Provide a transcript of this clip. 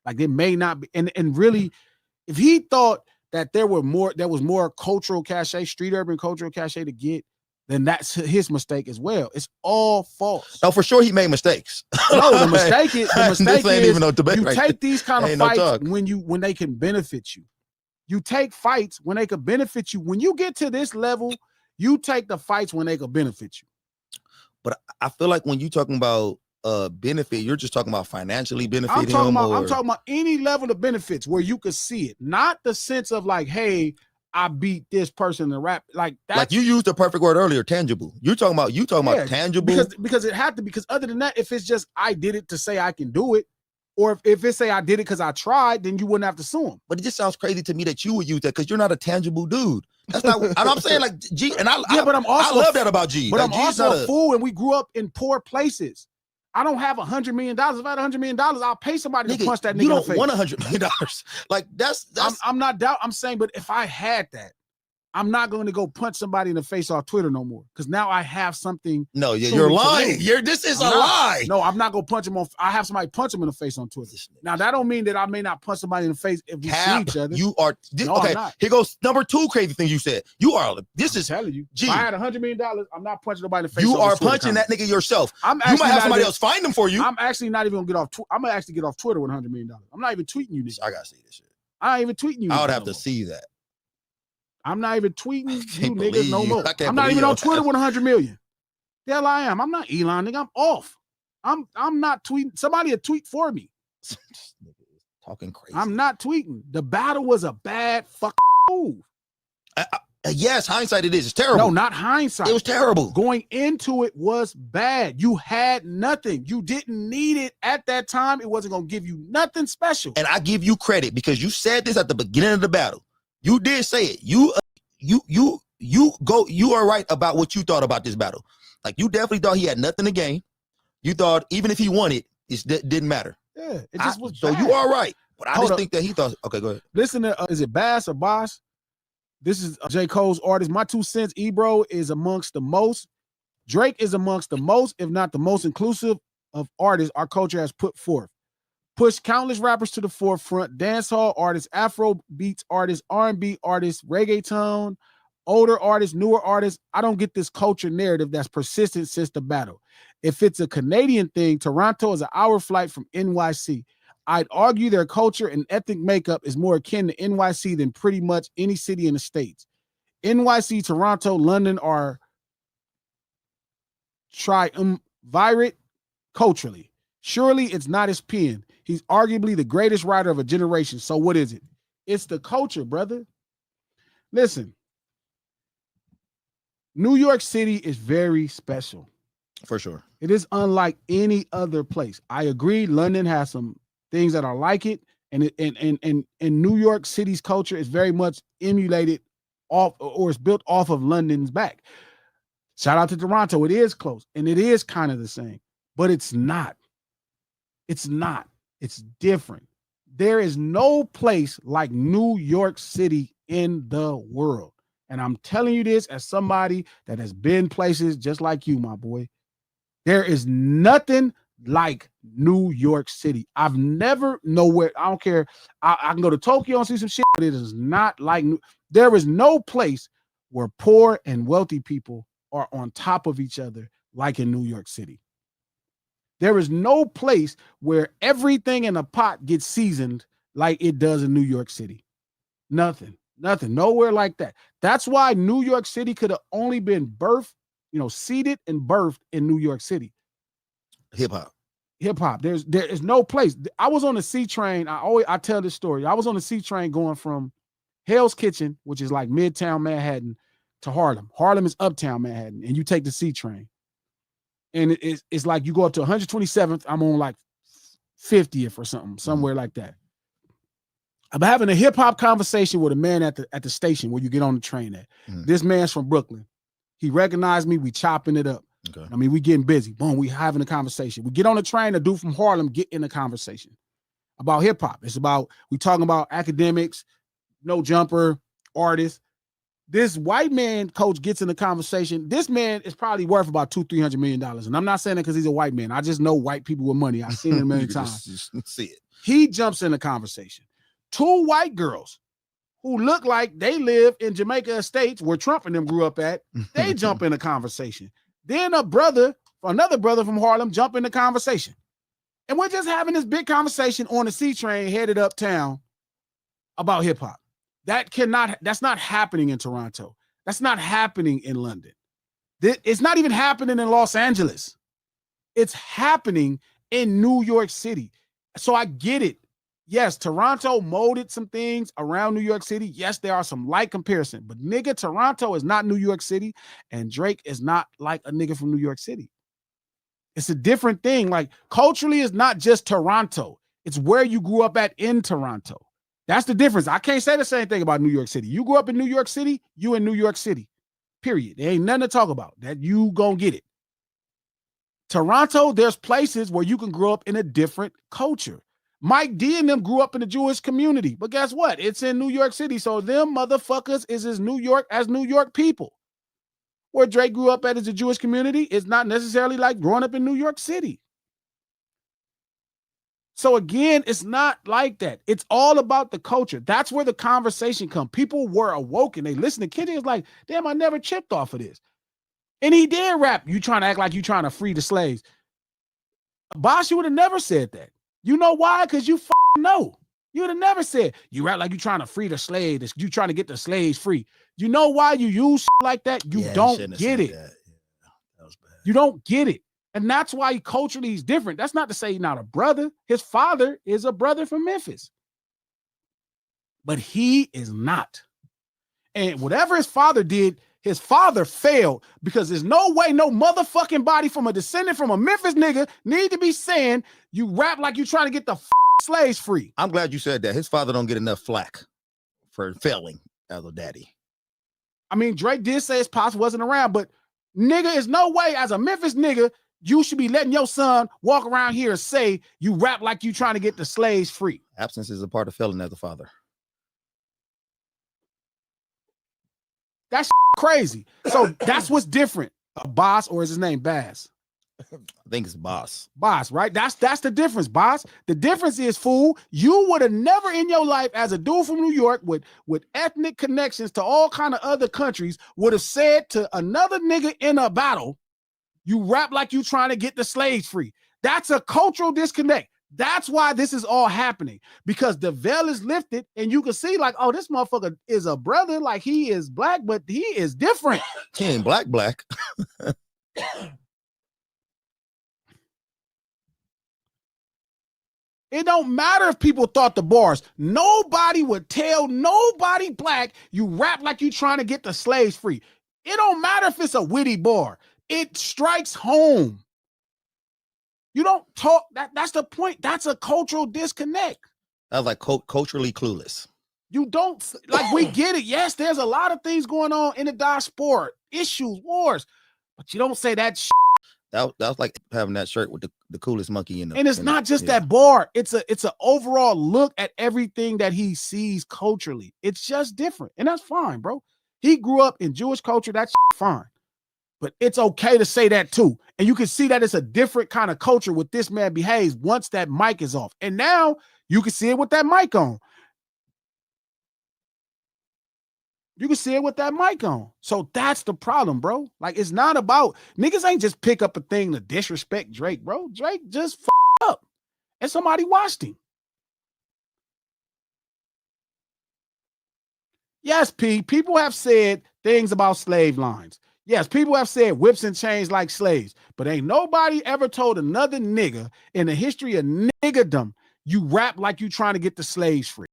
Like there may not be, and really, if he thought that there was more cultural cachet, street urban cultural cachet to get, then that's his mistake as well. It's all false. No, for sure he made mistakes. No, the mistake is even no debate, you right? take these kind of Ain't fights no talk. when they can benefit you. You take fights when they can benefit you. When you get to this level, you take the fights when they can benefit you. But I feel like when you're talking about benefit, you're just talking about financially benefiting. I'm talking about any level of benefits where you could see it, not the sense of like, hey, I beat this person in the rap. Like you used the perfect word earlier, tangible. You're talking about tangible. Because it had to, because other than that, if it's just I did it to say I can do it, or if it say I did it because I tried, then you wouldn't have to sue him. But it just sounds crazy to me that you would use that because you're not a tangible dude. That's not. And I'm saying like G, and I love that about G. But like, I'm G's also a fool, and we grew up in poor places. I don't have $100 million. If I had $100 million, I'll pay somebody to punch that nigga in the face. You don't want $100 million. Like that's. I'm not doubt. I'm saying, but if I had that, I'm not going to go punch somebody in the face off Twitter no more, because now I have something. No, you're lying. This is a lie. No, I'm not going to punch him on. I have somebody punch him in the face on Twitter. Now that don't mean that I may not punch somebody in the face if we see each other. You are okay. Here goes number 2 crazy thing you said. You are. This is telling you. G, if I had $100 million, I'm not punching nobody in the face. You are punching that nigga yourself. You might have somebody else find him for you. I'm actually not even gonna get off. I'm gonna actually get off Twitter with $100 million. I'm not even tweeting you niggas. I gotta see this shit. I ain't even tweeting you. I would have to see that. I'm not even tweeting you niggas no more. I'm not even on Twitter with 100 million. The hell I am. I'm not Elon, nigga. I'm off. I'm not tweeting. Somebody will tweet for me. Talking crazy. I'm not tweeting. The battle was a bad fucking move. Yes, hindsight it is. It's terrible. No, not hindsight. It was terrible. Going into it was bad. You had nothing. You didn't need it at that time. It wasn't going to give you nothing special. And I give you credit because you said this at the beginning of the battle. You did say it. You are right about what you thought about this battle. Like you definitely thought he had nothing to gain. You thought even if he won it, didn't matter. Yeah, it just was so bad. you are right. But I just think that he thought, okay, go ahead. Listen to, is it Bass or Boss? This is J. Cole's artist. My 2 cents, Ebro is amongst the most. Drake is amongst the most, if not the most inclusive of artists our culture has put forth. Pushed countless rappers to the forefront, dancehall artists, Afro beats artists, R&B artists, reggaeton, older artists, newer artists. I don't get this culture narrative that's persistent since the battle. If it's a Canadian thing, Toronto is an hour flight from NYC. I'd argue their culture and ethnic makeup is more akin to NYC than pretty much any city in the States. NYC, Toronto, London are triumvirate culturally. Surely it's not his pen. He's arguably the greatest writer of a generation. So what is it? It's the culture, brother. Listen, New York City is very special. For sure. It is unlike any other place. I agree. London has some things that are like it. And New York City's culture is very much emulated off, or is built off of London's back. Shout out to Toronto. It is close. And it is kind of the same. But it's not. It's not. It's different. There is no place like New York City in the world. And I'm telling you this as somebody that has been places just like you, my boy. There is nothing like New York City. I've never nowhere. I don't care. I can go to Tokyo and see some shit, but it is not like there is no place where poor and wealthy people are on top of each other like in New York City. There is no place where everything in a pot gets seasoned like it does in New York City. Nothing, nowhere like that. That's why New York City could have only been birthed, seeded and birthed in New York City. Hip hop. There is no place. I was on the C train. I tell this story. I was on the C train going from Hell's Kitchen, which is like Midtown Manhattan, to Harlem. Harlem is Uptown Manhattan, and you take the C train. And it's like you go up to 127th. I'm on like 50th or something, somewhere like that. I'm having a hip hop conversation with a man at the station where you get on the train at. This man's from Brooklyn. He recognized me. We chopping it up. Okay. I mean, we getting busy. Boom, we having a conversation. We get on the train. A dude from Harlem get in a conversation about hip hop. It's about, we talking about academics, no jumper, artists. This white man coach gets in the conversation. This man is probably worth about $200-300 million. And I'm not saying that because he's a white man. I just know white people with money. I've seen it a million times. Just see it. He jumps in the conversation. Two white girls who look like they live in Jamaica Estates where Trump and them grew up at, they jump in the conversation. Then another brother from Harlem jump in the conversation. And we're just having this big conversation on the C train headed uptown about hip hop. That's not happening in Toronto. That's not happening in London. It's not even happening in Los Angeles. It's happening in New York City. So I get it. Yes, Toronto molded some things around New York City. Yes, there are some light comparison, but nigga, Toronto is not New York City, and Drake is not like a nigga from New York City. It's a different thing. Like culturally, it's not just Toronto. It's where you grew up at in Toronto. That's the difference. I can't say the same thing about New York City. You grew up in New York City, you in New York City, period. There ain't nothing to talk about. That you gonna get it. Toronto, there's places where you can grow up in a different culture. Mike D and them grew up in the Jewish community, but guess what? It's in New York City, so them motherfuckers is as New York people. Where Drake grew up at as a Jewish community is not necessarily like growing up in New York City. So again, it's not like that. It's all about the culture. That's where the conversation comes. People were awoken. They listen to Kenny. It's like, damn, I never chipped off of this. And he did rap. You trying to act like you trying to free the slaves. Boss, you would have never said that. You know why? Because you know. You would have never said, you rap like you trying to free the slaves. You trying to get the slaves free. You know why you use like that? You don't get it. That was bad. You don't get it. And that's why culturally he's different. That's not to say he's not a brother. His father is a brother from Memphis. But he is not. And whatever his father did, his father failed because there's no way no motherfucking body from a descendant from a Memphis nigga need to be saying you rap like you trying to get the slaves free. I'm glad you said that. His father don't get enough flack for failing as a daddy. I mean, Drake did say his pops wasn't around, but nigga, is no way as a Memphis nigga you should be letting your son walk around here and say you rap like you trying to get the slaves free. Absence is a part of failing as a father. That's crazy. So that's what's different. A Boss, or is his name Bass? I think it's Boss. Boss, right? That's the difference, Boss. The difference is, fool, you would have never in your life, as a dude from New York with ethnic connections to all kind of other countries, would have said to another nigga in a battle, you rap like you trying to get the slaves free. That's a cultural disconnect. That's why this is all happening, because the veil is lifted and you can see like, oh, this motherfucker is a brother. Like he is black, but he is different. He ain't black. It don't matter if people thought the bars. Nobody would tell nobody black you rap like you trying to get the slaves free. It don't matter if it's a witty bar. It strikes home. You don't talk. That's the point. That's a cultural disconnect. I was like culturally clueless. You don't, like, we get it. Yes, there's a lot of things going on in the diaspora, issues, wars, but you don't say that shit. That was like having that shirt with the coolest monkey in the. And it's not just that bar. It's an overall look at everything that he sees culturally. It's just different, and that's fine, bro. He grew up in Jewish culture. That's fine. But it's okay to say that too. And you can see that it's a different kind of culture with this man behaves once that mic is off. And now you can see it with that mic on. You can see it with that mic on. So that's the problem, bro. Like, it's not about, niggas ain't just pick up a thing to disrespect Drake, bro. Drake just up. And somebody watched him. Yes, P, people have said things about slave lines. Yes, people have said whips and chains like slaves, but ain't nobody ever told another nigga in the history of niggerdom, you rap like you trying to get the slaves free.